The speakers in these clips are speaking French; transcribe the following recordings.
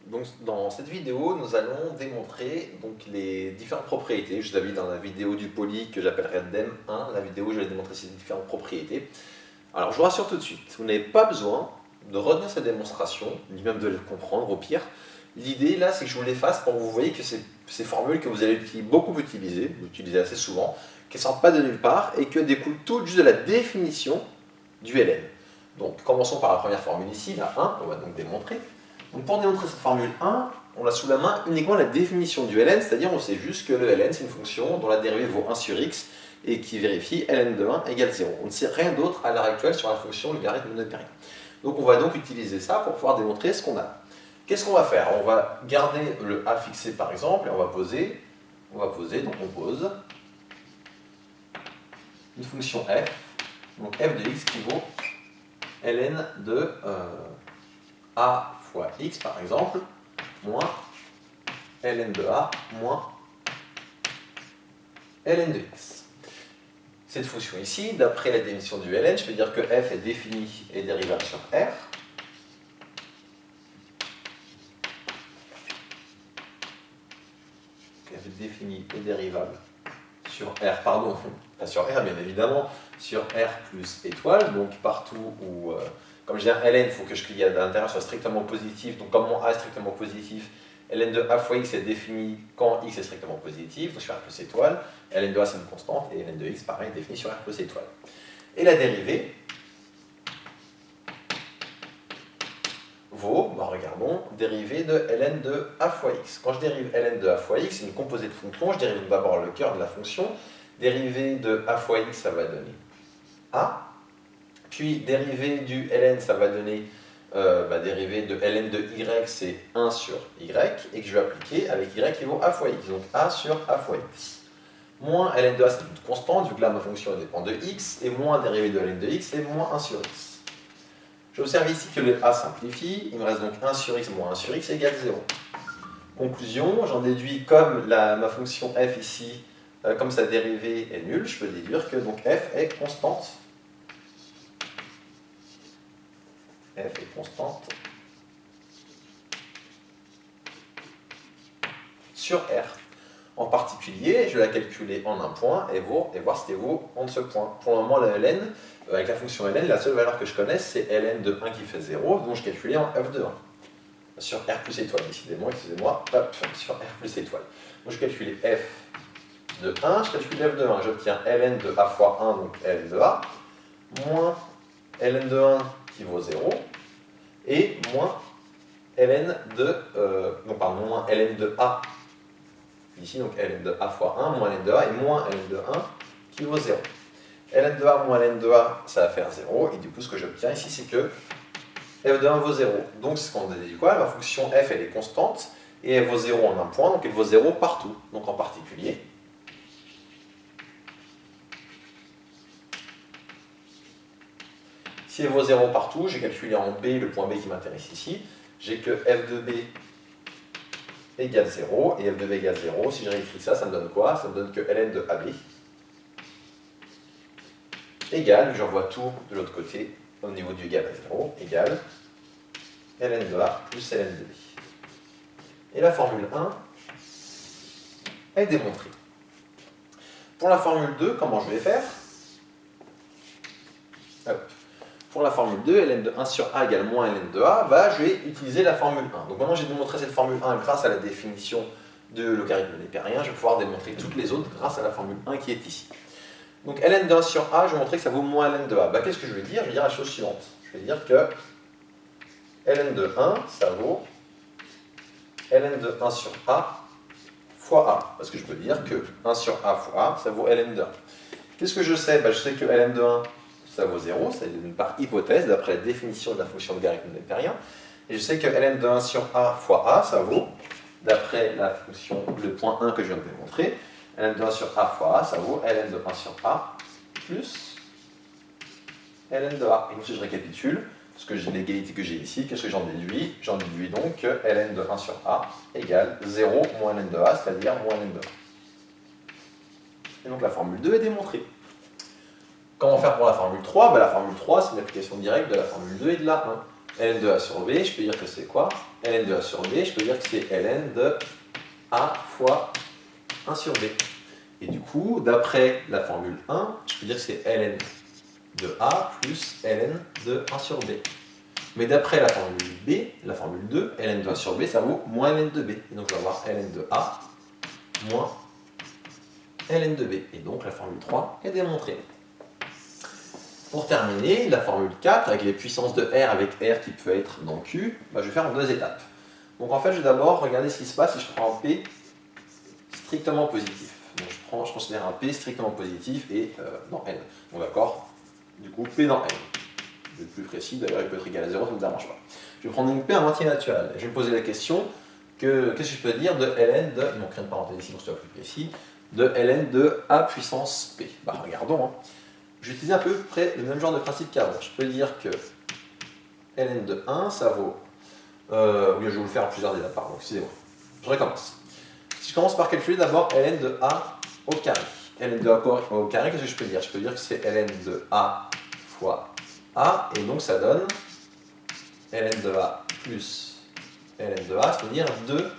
Donc, dans cette vidéo, nous allons démontrer les différentes propriétés. Je vous avais dit dans la vidéo du poly que j'appellerai DEM1, la vidéo où je vais démontrer ces différentes propriétés. Alors, je vous rassure tout de suite, vous n'avez pas besoin de retenir cette démonstration, ni même de les comprendre au pire. L'idée là, c'est que je vous les fasse pour que vous voyez que ces formules que vous allez beaucoup utiliser, vous utilisez assez souvent, qu'elles ne sortent pas de nulle part et que découlent toutes juste de la définition du Ln. Donc, commençons par la première formule ici, la 1, qu'on va donc démontrer. Donc pour démontrer cette formule 1, on a sous la main uniquement la définition du ln, c'est-à-dire on sait juste que le ln c'est une fonction dont la dérivée vaut 1 sur x et qui vérifie ln de 1 égale 0. On ne sait rien d'autre à l'heure actuelle sur la fonction logarithme newtonien. Donc on va donc utiliser ça pour pouvoir démontrer ce qu'on a. Qu'est-ce qu'on va faire? On va garder le a fixé par exemple et on va poser, donc on pose une fonction f, donc f de x qui vaut ln de a fois x par exemple, moins ln de a moins ln de x. Cette fonction ici, d'après la définition du ln, je peux dire que f est définie et dérivable sur r. F est définie et dérivable sur r, pardon, pas sur r bien évidemment, sur r plus étoile, donc partout où... comme je dis ln, il faut que je clique à l'intérieur soit strictement positif. Donc comme mon a est strictement positif, ln de a fois x est défini quand x est strictement positif, donc sur r plus étoile. Ln de a c'est une constante et ln de x pareil est défini sur r plus étoile. Et la dérivée vaut, regardons, dérivée de ln de a fois x. Quand je dérive ln de a fois x, c'est une composée de fonctions, je dérive d'abord le cœur de la fonction. Dérivée de a fois x, ça va donner a. Puis dérivée du ln, ça va donner dérivée de ln de y, c'est 1 sur y, et que je vais appliquer avec y qui vaut a fois x, donc a sur a fois x. Moins ln de a, c'est une constante, vu que là ma fonction elle dépend de x, et moins dérivée de ln de x, c'est moins 1 sur x. J'observe ici que le a simplifie, il me reste donc 1 sur x moins 1 sur x égale 0. Conclusion, j'en déduis comme ma fonction f ici, comme sa dérivée est nulle, je peux déduire que donc f est constante. F est constante sur R. En particulier, je vais la calculer en un point et voir ce qu'elle vaut en ce point. Pour le moment, la ln, avec la fonction ln, la seule valeur que je connaisse, c'est ln de 1 qui fait 0, donc je calculais en f de 1. Sur R plus étoile, décidément, excusez-moi, sur R plus étoile. Donc je calculais f de 1, je calcule f de 1, j'obtiens ln de a fois 1, donc ln de a, moins ln de 1 qui vaut 0, et moins ln de, moins ln de a, ici donc ln de a fois 1, moins ln de a, et moins ln de 1 qui vaut 0. ln de a moins ln de a, ça va faire 0, et du coup ce que j'obtiens ici c'est que f de 1 vaut 0. Donc c'est ce qu'on déduit quoi? Ma fonction f elle est constante, et elle vaut 0 en un point, donc elle vaut 0 partout. Donc en particulier, si elle vaut 0 partout, j'ai calculé en B le point B qui m'intéresse ici, j'ai que f de B égale 0, et f de B égale 0, si je réécris ça, ça me donne quoi? Ça me donne que ln de AB égale, je revois tout de l'autre côté, au niveau du égal à 0, égale ln de A plus ln de B. Et la formule 1 est démontrée. Pour la formule 2, comment je vais faire? Pour la formule 2, ln de 1 sur a égale moins ln de a, je vais utiliser la formule 1. Donc maintenant j'ai démontré cette formule 1 grâce à la définition de logarithme népérien, je vais pouvoir démontrer toutes les autres grâce à la formule 1 qui est ici. Donc ln de 1 sur a, je vais montrer que ça vaut moins ln de a. Qu'est-ce que je vais dire? Je vais dire la chose suivante. Je vais dire que ln de 1, ça vaut ln de 1 sur a fois a. Parce que je peux dire que 1 sur a fois a, ça vaut ln de 1. Qu'est-ce que je sais? Je sais que ln de 1, ça vaut 0, c'est par hypothèse, d'après la définition de la fonction logarithme népérien. Et je sais que ln de 1 sur a fois a, ça vaut, d'après la fonction, le point 1 que je viens de démontrer, ln de 1 sur a fois a, ça vaut ln de 1 sur a plus ln de a. Et donc si je récapitule, l'égalité que j'ai ici, qu'est-ce que j'en déduis? J'en déduis donc que ln de 1 sur a égale 0 moins ln de a, c'est-à-dire moins ln de a. Et donc la formule 2 est démontrée. Comment faire pour la formule 3? La formule 3, c'est une application directe de la formule 2 et de la 1. ln de A sur B, je peux dire que c'est quoi? Ln de A sur B, je peux dire que c'est ln de A fois 1 sur B. Et du coup, d'après la formule 1, je peux dire que c'est ln de A plus ln de 1 sur B. Mais d'après la formule B, la formule 2, ln de A sur B, ça vaut moins ln de B. Et donc, je vais avoir ln de A moins ln de B. Et donc, la formule 3 est démontrée. Pour terminer, la formule 4, avec les puissances de R avec R qui peut être dans Q, bah, je vais faire en 2 étapes. Donc en fait, je vais d'abord regarder ce qui se passe si je prends un P strictement positif. Donc je considère un P strictement positif et dans N. Bon d'accord, du coup P dans N. Je vais être plus précis, d'ailleurs il peut être égal à 0, ça ne me dérange pas. Je vais prendre une P à moitié naturelle. Je vais me poser la question, qu'est-ce que je peux dire de ln de, il manque une parenthèse ici pour que ce soit plus précis, de ln de A puissance P. Bah regardons, hein. Je vais utiliser à peu près le même genre de principe qu'avant. Je peux dire que ln de 1, ça vaut... oui, je vais vous le faire en plusieurs étapes, pardon, excusez-moi. Je recommence. Si je commence par calculer d'abord ln de A au carré. Ln de A au carré, qu'est-ce que je peux dire? Je peux dire que c'est ln de A fois A, et donc ça donne ln de A plus ln de A, c'est-à-dire 2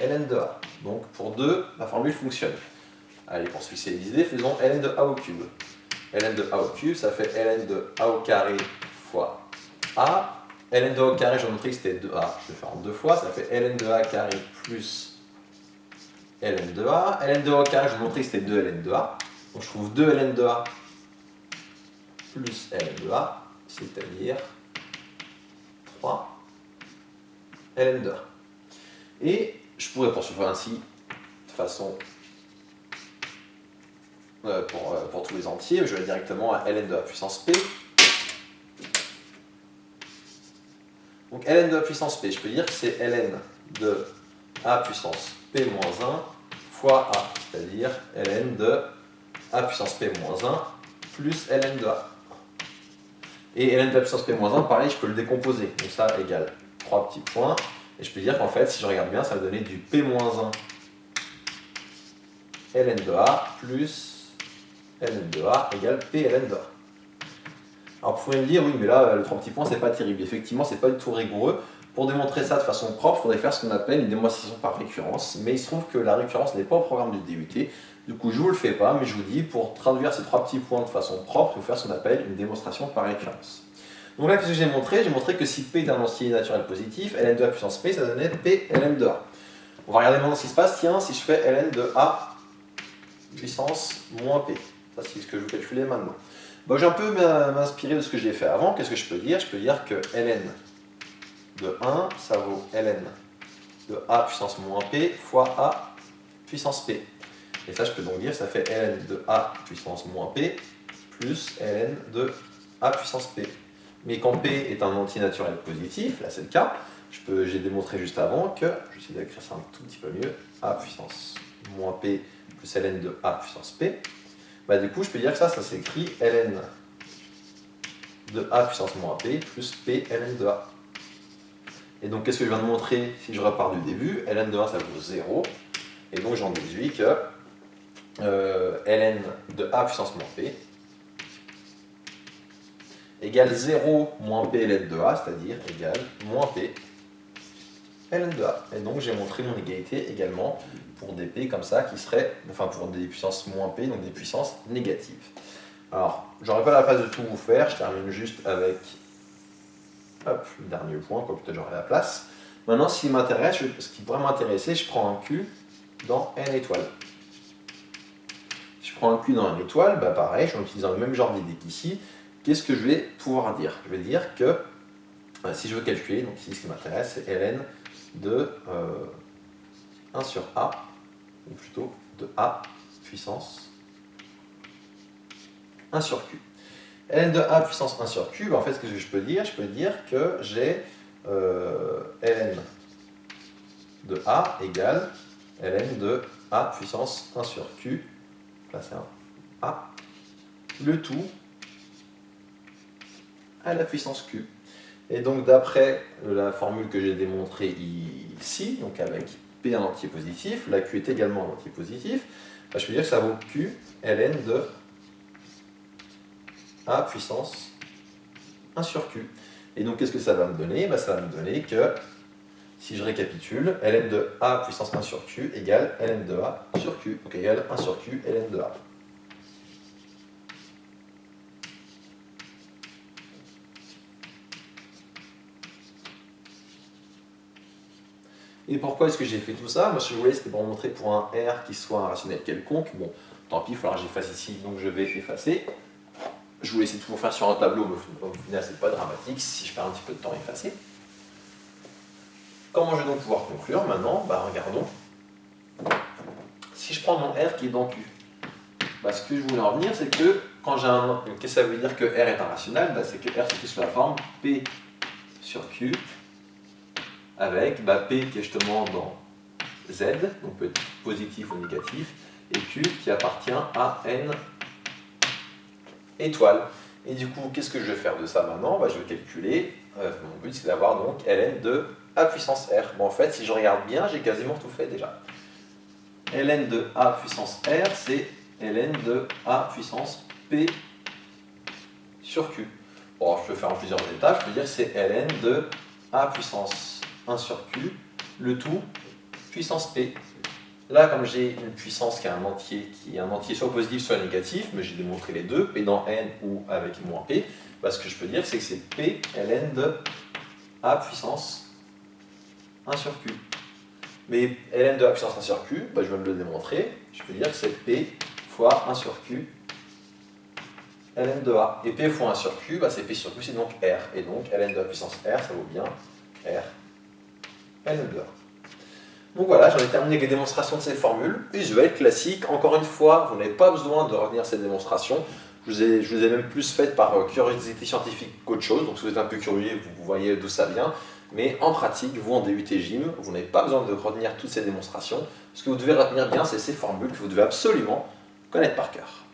ln de A. Donc pour 2, la formule fonctionne. Allez, pour se fixer les idées, faisons ln de A au cube. Ln de A au cube, ça fait ln de A au carré fois A. Ln de A au carré, j'ai montré que c'était 2A. Je vais faire en 2 fois, ça fait ln de A carré plus ln de A. Ln de A au carré, j'ai montré que c'était 2 ln de A. Donc je trouve 2 ln de A plus ln de A, c'est-à-dire 3 ln de A. Et je pourrais poursuivre ainsi de façon... pour tous les entiers, je vais directement à ln de A puissance P. Donc ln de A puissance P, je peux dire que c'est ln de A puissance P moins 1 fois A, c'est-à-dire ln de A puissance P moins 1 plus ln de A. Et ln de A puissance P moins 1, pareil, je peux le décomposer. Donc ça égale 3 petits points. Et je peux dire qu'en fait, si je regarde bien, ça va donner du P moins 1 ln de A plus ln de A égale P ln de A. Alors vous pouvez me dire, oui mais là le 3 petits points c'est pas terrible. Effectivement c'est pas du tout rigoureux. Pour démontrer ça de façon propre, il faudrait faire ce qu'on appelle une démonstration par récurrence. Mais il se trouve que la récurrence n'est pas au programme du DUT. Du coup je vous le fais pas, mais je vous dis pour traduire ces 3 petits points de façon propre, il faut faire ce qu'on appelle une démonstration par récurrence. Donc là qu'est-ce que j'ai montré? J'ai montré que si P est un entier naturel positif, ln de A puissance P ça donnait P ln de A. On va regarder maintenant ce qui se passe. Tiens, si je fais ln de A puissance moins P. Ça, c'est ce que je vais calculer maintenant. Bon, j'ai un peu m'inspirer de ce que j'ai fait avant. Qu'est-ce que je peux dire? Je peux dire que ln de 1, ça vaut ln de A puissance moins P fois A puissance P. Et ça, je peux donc dire que ça fait ln de A puissance moins P plus ln de A puissance P. Mais quand P est un entier naturel positif, là c'est le cas, j'ai démontré juste avant que, je vais essayer d'écrire ça un tout petit peu mieux, A puissance moins P plus ln de A puissance P. Bah, du coup, je peux dire que ça s'écrit ln de A puissance moins P plus P ln de A. Et donc, qu'est-ce que je viens de montrer si je repars du début? Ln de A, ça vaut 0. Et donc, j'en déduis que ln de A puissance moins P égale 0 moins P ln de A, c'est-à-dire égale moins P ln de A. Et donc, j'ai montré mon égalité également pour des P comme ça, qui seraient, enfin pour des puissances moins P, donc des puissances négatives. Alors, j'aurais pas la place de tout vous faire, je termine juste avec le dernier point, quoi, peut-être j'aurai la place. Maintenant, ce qui m'intéresse, ce qui pourrait m'intéresser, je prends un Q dans n étoiles. Si je prends un Q dans n étoile, bah pareil, je vais utiliser le même genre d'idée qu'ici. Qu'est-ce que je vais pouvoir dire? Je vais dire que si je veux calculer, donc ici ce qui m'intéresse, c'est ln de 1 sur A, ou plutôt de A puissance 1 sur Q. ln de A puissance 1 sur Q, en fait, ce que je peux dire? Je peux dire que j'ai ln de A égale ln de A puissance 1 sur Q, là c'est un A, le tout à la puissance Q. Et donc d'après la formule que j'ai démontrée ici, donc avec P un entier positif, la Q est également un entier positif, bah, je peux dire que ça vaut Q ln de A puissance 1 sur Q. Et donc, qu'est-ce que ça va me donner? Ça va me donner que, si je récapitule, ln de a puissance 1 sur q égale ln de a sur q, donc égale 1 sur q ln de a. Et pourquoi est-ce que j'ai fait tout ça? Moi, ce que je voulais, c'était pour montrer pour un R qui soit un rationnel quelconque. Bon, tant pis, il faudra que j'efface ici, donc je vais effacer. Je voulais essayer de tout faire sur un tableau, mais au final, c'est pas dramatique si je perds un petit peu de temps à effacer. Comment je vais donc pouvoir conclure maintenant? Regardons. Si je prends mon R qui est dans Q, ce que je voulais en venir, c'est que quand j'ai un... Qu'est-ce que ça veut dire que R est un rationnel? C'est que R c'est sous la forme P sur Q, avec P qui est justement dans Z, donc peut être positif ou négatif, et Q qui appartient à N étoiles. Et du coup, qu'est-ce que je vais faire de ça maintenant? Je vais calculer, mon but c'est d'avoir donc ln de a puissance R. Bon, en fait, si je regarde bien, j'ai quasiment tout fait déjà. Ln de a puissance R, c'est ln de a puissance P sur Q. Bon, je peux faire en plusieurs étapes, je peux dire que c'est ln de a puissance 1 sur Q, le tout puissance P. Là, comme j'ai une puissance qui est un entier soit positif soit négatif, mais j'ai démontré les deux, P dans N ou avec moins P, ce que je peux dire, c'est que c'est P ln de A puissance 1 sur Q. Mais ln de A puissance 1 sur Q, je vais me le démontrer, je peux dire que c'est P fois 1 sur Q ln de A. Et P fois 1 sur Q, c'est P sur Q, c'est donc R. Et donc ln de A puissance R, ça vaut bien R ln de A. Donc voilà, j'en ai terminé avec les démonstrations de ces formules usuelles, classiques. Encore une fois, vous n'avez pas besoin de retenir ces démonstrations. Je vous ai même plus faites par curiosité scientifique qu'autre chose. Donc si vous êtes un peu curieux, vous voyez d'où ça vient. Mais en pratique, vous en DUT Gym, vous n'avez pas besoin de retenir toutes ces démonstrations. Ce que vous devez retenir bien, c'est ces formules que vous devez absolument connaître par cœur.